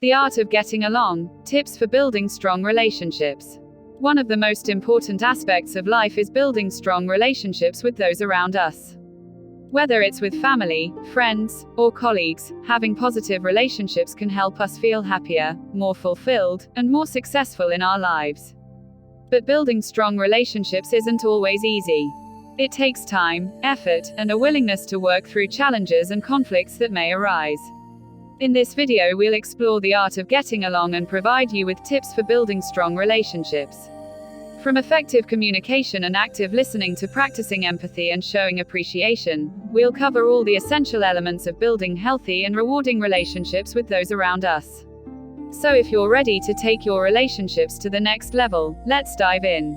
The art of getting along, tips for building strong relationships. One of the most important aspects of life is building strong relationships with those around us. Whether it's with family, friends, or colleagues, having positive relationships can help us feel happier, more fulfilled, and more successful in our lives. But building strong relationships isn't always easy. It takes time, effort, and a willingness to work through challenges and conflicts that may arise. In this video, we'll explore the art of getting along and provide you with tips for building strong relationships. From effective communication and active listening to practicing empathy and showing appreciation, we'll cover all the essential elements of building healthy and rewarding relationships with those around us. So if you're ready to take your relationships to the next level, let's dive in.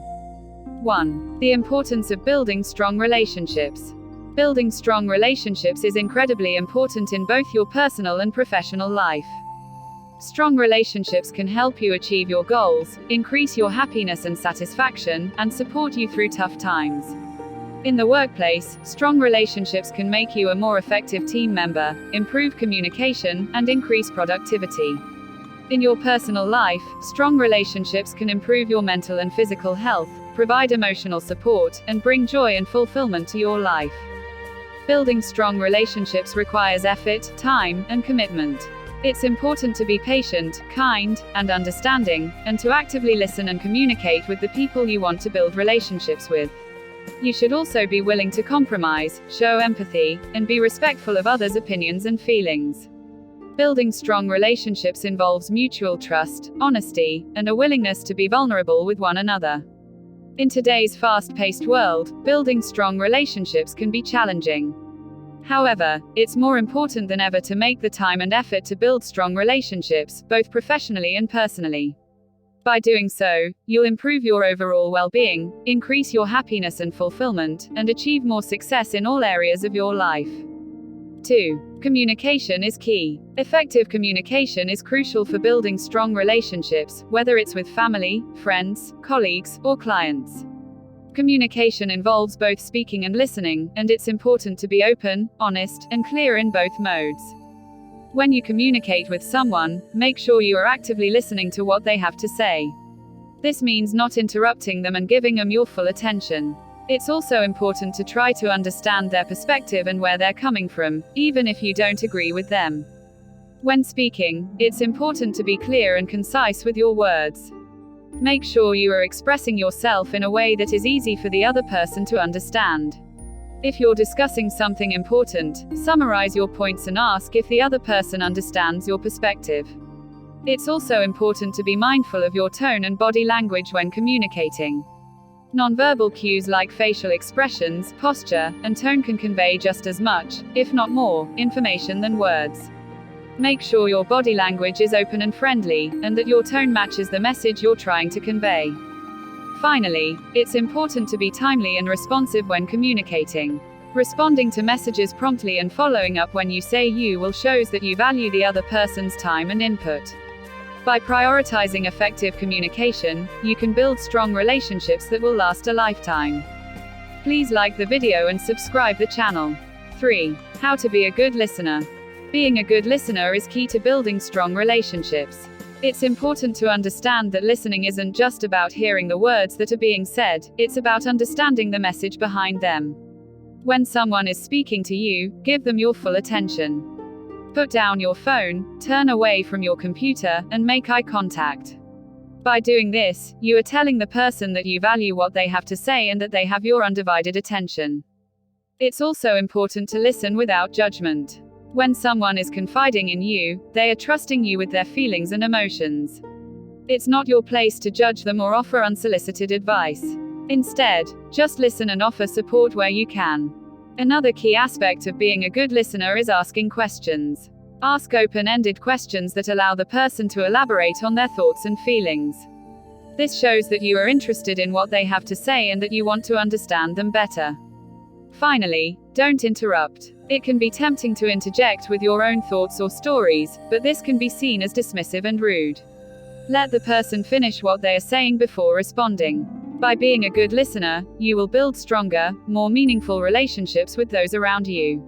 1. The importance of building strong relationships. Building strong relationships is incredibly important in both your personal and professional life. Strong relationships can help you achieve your goals, increase your happiness and satisfaction, and support you through tough times. In the workplace, strong relationships can make you a more effective team member, improve communication, and increase productivity. In your personal life, strong relationships can improve your mental and physical health, provide emotional support, and bring joy and fulfillment to your life. Building strong relationships requires effort, time, and commitment. It's important to be patient, kind, and understanding, and to actively listen and communicate with the people you want to build relationships with. You should also be willing to compromise, show empathy, and be respectful of others' opinions and feelings. Building strong relationships involves mutual trust, honesty, and a willingness to be vulnerable with one another. In today's fast-paced world, building strong relationships can be challenging. However, it's more important than ever to make the time and effort to build strong relationships, both professionally and personally. By doing so, you'll improve your overall well-being, increase your happiness and fulfillment, and achieve more success in all areas of your life. 2. Communication is key. Effective communication is crucial for building strong relationships, whether it's with family, friends, colleagues, or clients. Communication involves both speaking and listening, and it's important to be open, honest, and clear in both modes. When you communicate with someone, make sure you are actively listening to what they have to say. This means not interrupting them and giving them your full attention. It's also important to try to understand their perspective and where they're coming from, even if you don't agree with them. When speaking, it's important to be clear and concise with your words. Make sure you are expressing yourself in a way that is easy for the other person to understand. If you're discussing something important, summarize your points and ask if the other person understands your perspective. It's also important to be mindful of your tone and body language when communicating. Nonverbal cues like facial expressions, posture, and tone can convey just as much, if not more, information than words. Make sure your body language is open and friendly, and that your tone matches the message you're trying to convey. Finally, it's important to be timely and responsive when communicating. Responding to messages promptly and following up when you say you will shows that you value the other person's time and input. By prioritizing effective communication, you can build strong relationships that will last a lifetime. Please like the video and subscribe the channel. 3. How to be a good listener. Being a good listener is key to building strong relationships. It's important to understand that listening isn't just about hearing the words that are being said, it's about understanding the message behind them. When someone is speaking to you, give them your full attention. Put down your phone, turn away from your computer, and make eye contact. By doing this, you are telling the person that you value what they have to say and that they have your undivided attention. It's also important to listen without judgment. When someone is confiding in you, they are trusting you with their feelings and emotions. It's not your place to judge them or offer unsolicited advice. Instead, just listen and offer support where you can. Another key aspect of being a good listener is asking questions. Ask open-ended questions that allow the person to elaborate on their thoughts and feelings. This shows that you are interested in what they have to say and that you want to understand them better. Finally, don't interrupt. It can be tempting to interject with your own thoughts or stories, but this can be seen as dismissive and rude. Let the person finish what they are saying before responding. By being a good listener, you will build stronger, more meaningful relationships with those around you.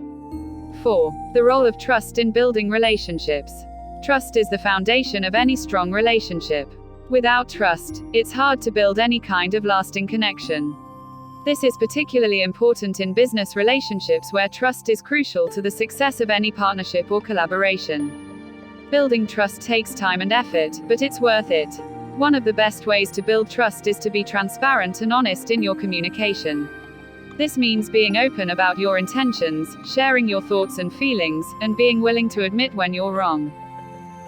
4. The role of trust in building relationships. Trust is the foundation of any strong relationship. Without trust, it's hard to build any kind of lasting connection. This is particularly important in business relationships where trust is crucial to the success of any partnership or collaboration. Building trust takes time and effort, but it's worth it. One of the best ways to build trust is to be transparent and honest in your communication. This means being open about your intentions, sharing your thoughts and feelings, and being willing to admit when you're wrong.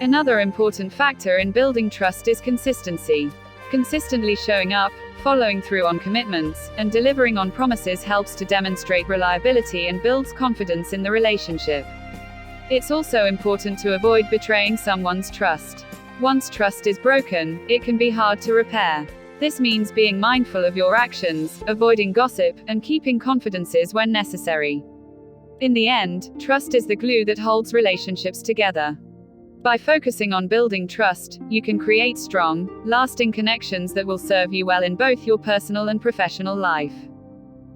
Another important factor in building trust is consistency. Consistently showing up, following through on commitments, and delivering on promises helps to demonstrate reliability and builds confidence in the relationship. It's also important to avoid betraying someone's trust. Once trust is broken, it can be hard to repair. This means being mindful of your actions, avoiding gossip, and keeping confidences when necessary. In the end, trust is the glue that holds relationships together. By focusing on building trust, you can create strong, lasting connections that will serve you well in both your personal and professional life.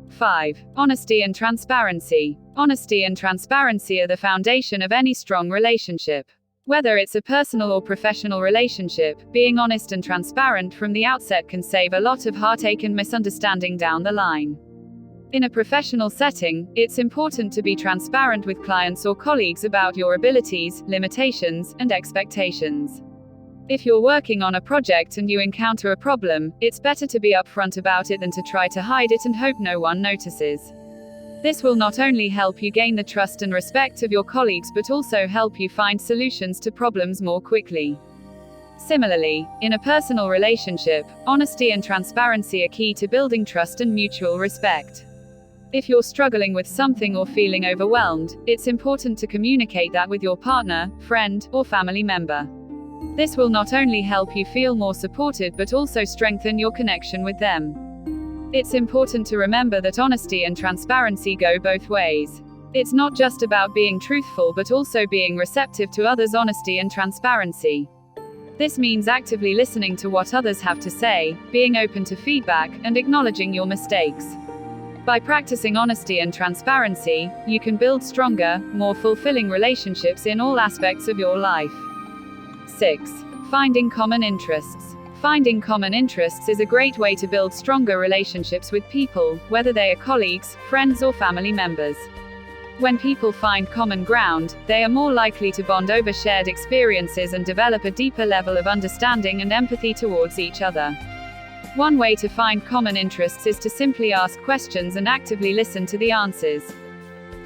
5. Honesty and transparency. Honesty and transparency are the foundation of any strong relationship. Whether it's a personal or professional relationship, being honest and transparent from the outset can save a lot of heartache and misunderstanding down the line. In a professional setting, it's important to be transparent with clients or colleagues about your abilities, limitations, and expectations. If you're working on a project and you encounter a problem, it's better to be upfront about it than to try to hide it and hope no one notices. This will not only help you gain the trust and respect of your colleagues but also help you find solutions to problems more quickly. Similarly, in a personal relationship, honesty and transparency are key to building trust and mutual respect. If you're struggling with something or feeling overwhelmed, it's important to communicate that with your partner, friend, or family member. This will not only help you feel more supported but also strengthen your connection with them. It's important to remember that honesty and transparency go both ways. It's not just about being truthful but also being receptive to others' honesty and transparency. This means actively listening to what others have to say, being open to feedback, and acknowledging your mistakes. By practicing honesty and transparency, you can build stronger, more fulfilling relationships in all aspects of your life. 6. Finding common interests. Finding common interests is a great way to build stronger relationships with people, whether they are colleagues, friends, or family members. When people find common ground, they are more likely to bond over shared experiences and develop a deeper level of understanding and empathy towards each other. One way to find common interests is to simply ask questions and actively listen to the answers.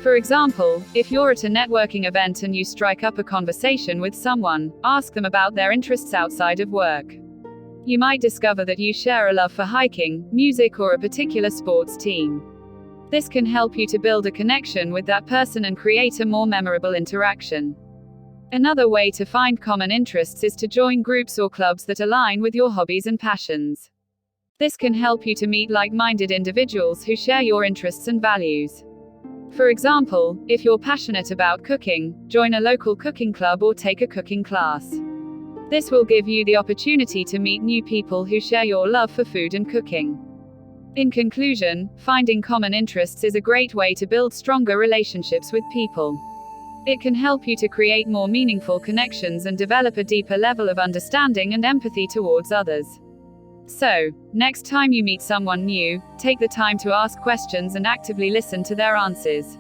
For example, if you're at a networking event and you strike up a conversation with someone, ask them about their interests outside of work. You might discover that you share a love for hiking, music, or a particular sports team. This can help you to build a connection with that person and create a more memorable interaction. Another way to find common interests is to join groups or clubs that align with your hobbies and passions. This can help you to meet like-minded individuals who share your interests and values. For example, if you're passionate about cooking, join a local cooking club or take a cooking class. This will give you the opportunity to meet new people who share your love for food and cooking. In conclusion, finding common interests is a great way to build stronger relationships with people. It can help you to create more meaningful connections and develop a deeper level of understanding and empathy towards others. So, next time you meet someone new, take the time to ask questions and actively listen to their answers.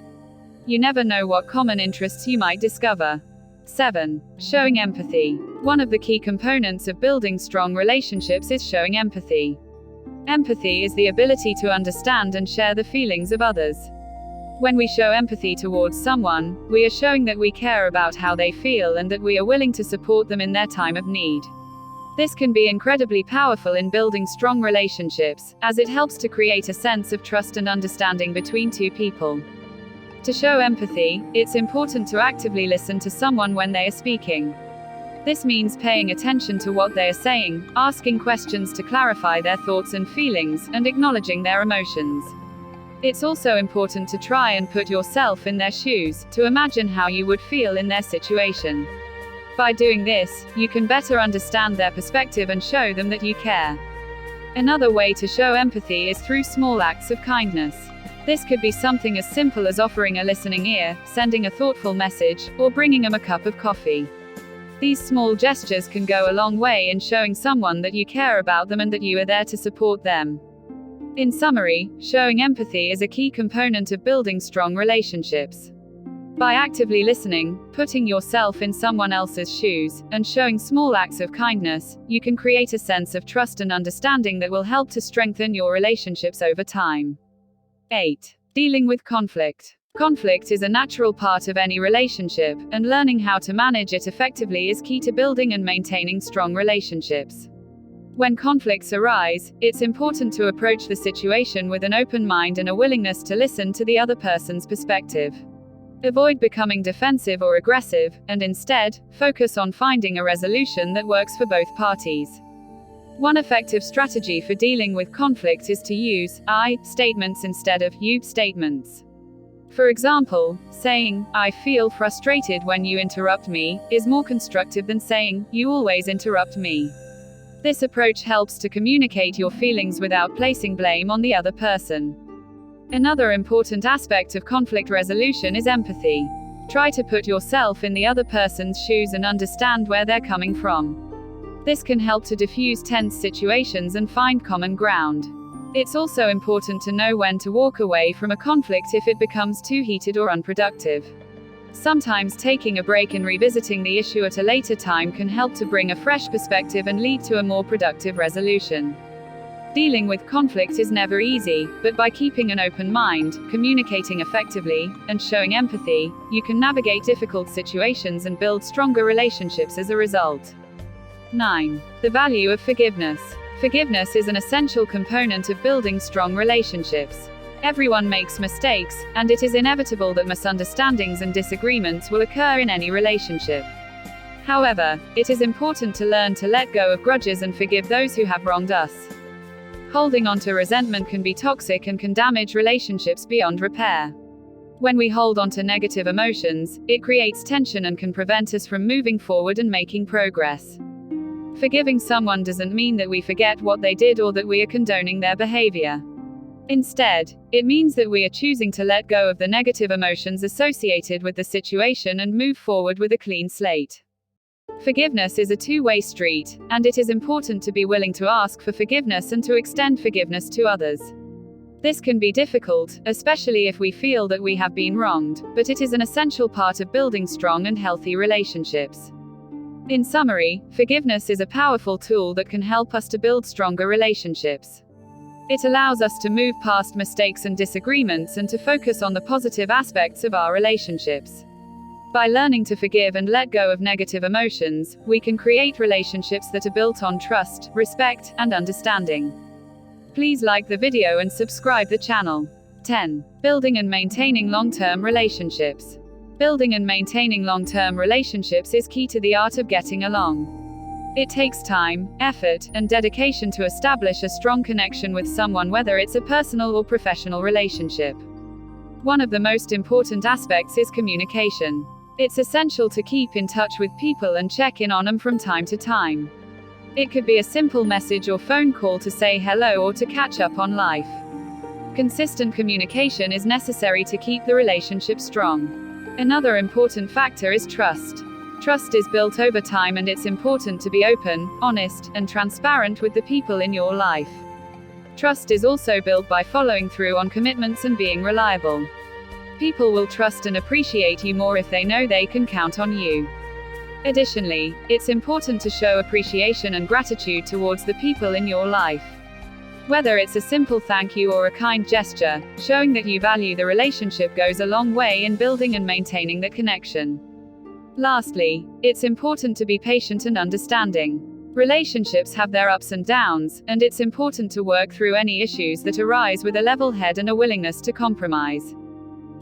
You never know what common interests you might discover. 7. Showing empathy. One of the key components of building strong relationships is showing empathy. Empathy is the ability to understand and share the feelings of others. When we show empathy towards someone, we are showing that we care about how they feel and that we are willing to support them in their time of need. This can be incredibly powerful in building strong relationships, as it helps to create a sense of trust and understanding between two people. To show empathy, it's important to actively listen to someone when they are speaking. This means paying attention to what they are saying, asking questions to clarify their thoughts and feelings, and acknowledging their emotions. It's also important to try and put yourself in their shoes, to imagine how you would feel in their situation. By doing this, you can better understand their perspective and show them that you care. Another way to show empathy is through small acts of kindness. This could be something as simple as offering a listening ear, sending a thoughtful message, or bringing them a cup of coffee. These small gestures can go a long way in showing someone that you care about them and that you are there to support them. In summary, showing empathy is a key component of building strong relationships. By actively listening, putting yourself in someone else's shoes, and showing small acts of kindness, you can create a sense of trust and understanding that will help to strengthen your relationships over time. 8. Dealing with conflict. Conflict is a natural part of any relationship, and learning how to manage it effectively is key to building and maintaining strong relationships. When conflicts arise, it's important to approach the situation with an open mind and a willingness to listen to the other person's perspective. Avoid becoming defensive or aggressive, and instead, focus on finding a resolution that works for both parties. One effective strategy for dealing with conflict is to use I statements instead of you statements. For example, saying, "I feel frustrated when you interrupt me," is more constructive than saying, "You always interrupt me." This approach helps to communicate your feelings without placing blame on the other person. Another important aspect of conflict resolution is empathy. Try to put yourself in the other person's shoes and understand where they're coming from. This can help to diffuse tense situations and find common ground. It's also important to know when to walk away from a conflict if it becomes too heated or unproductive. Sometimes taking a break and revisiting the issue at a later time can help to bring a fresh perspective and lead to a more productive resolution. Dealing with conflict is never easy, but by keeping an open mind, communicating effectively, and showing empathy, you can navigate difficult situations and build stronger relationships as a result. 9. The value of forgiveness. Forgiveness is an essential component of building strong relationships. Everyone makes mistakes, and it is inevitable that misunderstandings and disagreements will occur in any relationship. However, it is important to learn to let go of grudges and forgive those who have wronged us. Holding on to resentment can be toxic and can damage relationships beyond repair. When we hold on to negative emotions, it creates tension and can prevent us from moving forward and making progress. Forgiving someone doesn't mean that we forget what they did or that we are condoning their behavior. Instead, it means that we are choosing to let go of the negative emotions associated with the situation and move forward with a clean slate. Forgiveness is a two-way street, and it is important to be willing to ask for forgiveness and to extend forgiveness to others. This can be difficult, especially if we feel that we have been wronged, but it is an essential part of building strong and healthy relationships. In summary, forgiveness is a powerful tool that can help us to build stronger relationships. It allows us to move past mistakes and disagreements and to focus on the positive aspects of our relationships. By learning to forgive and let go of negative emotions, we can create relationships that are built on trust, respect, and understanding. Please like the video and subscribe the channel. 10. Building and maintaining long-term relationships. Building and maintaining long-term relationships is key to the art of getting along. It takes time, effort, and dedication to establish a strong connection with someone, whether it's a personal or professional relationship. One of the most important aspects is communication. It's essential to keep in touch with people and check in on them from time to time. It could be a simple message or phone call to say hello or to catch up on life. Consistent communication is necessary to keep the relationship strong. Another important factor is trust. Trust is built over time, and it's important to be open, honest, and transparent with the people in your life. Trust is also built by following through on commitments and being reliable. People will trust and appreciate you more if they know they can count on you. Additionally, it's important to show appreciation and gratitude towards the people in your life. Whether it's a simple thank you or a kind gesture, showing that you value the relationship goes a long way in building and maintaining the connection. Lastly, it's important to be patient and understanding. Relationships have their ups and downs, and it's important to work through any issues that arise with a level head and a willingness to compromise.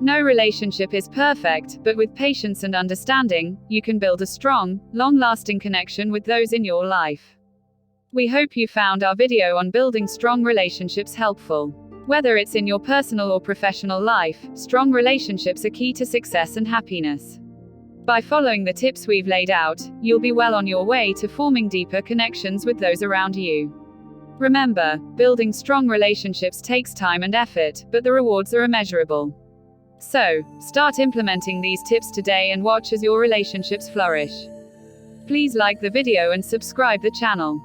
No relationship is perfect, but with patience and understanding, you can build a strong, long-lasting connection with those in your life. We hope you found our video on building strong relationships helpful. Whether it's in your personal or professional life, strong relationships are key to success and happiness. By following the tips we've laid out, you'll be well on your way to forming deeper connections with those around you. Remember, building strong relationships takes time and effort, but the rewards are immeasurable. So, start implementing these tips today and watch as your relationships flourish. Please like the video and subscribe the channel.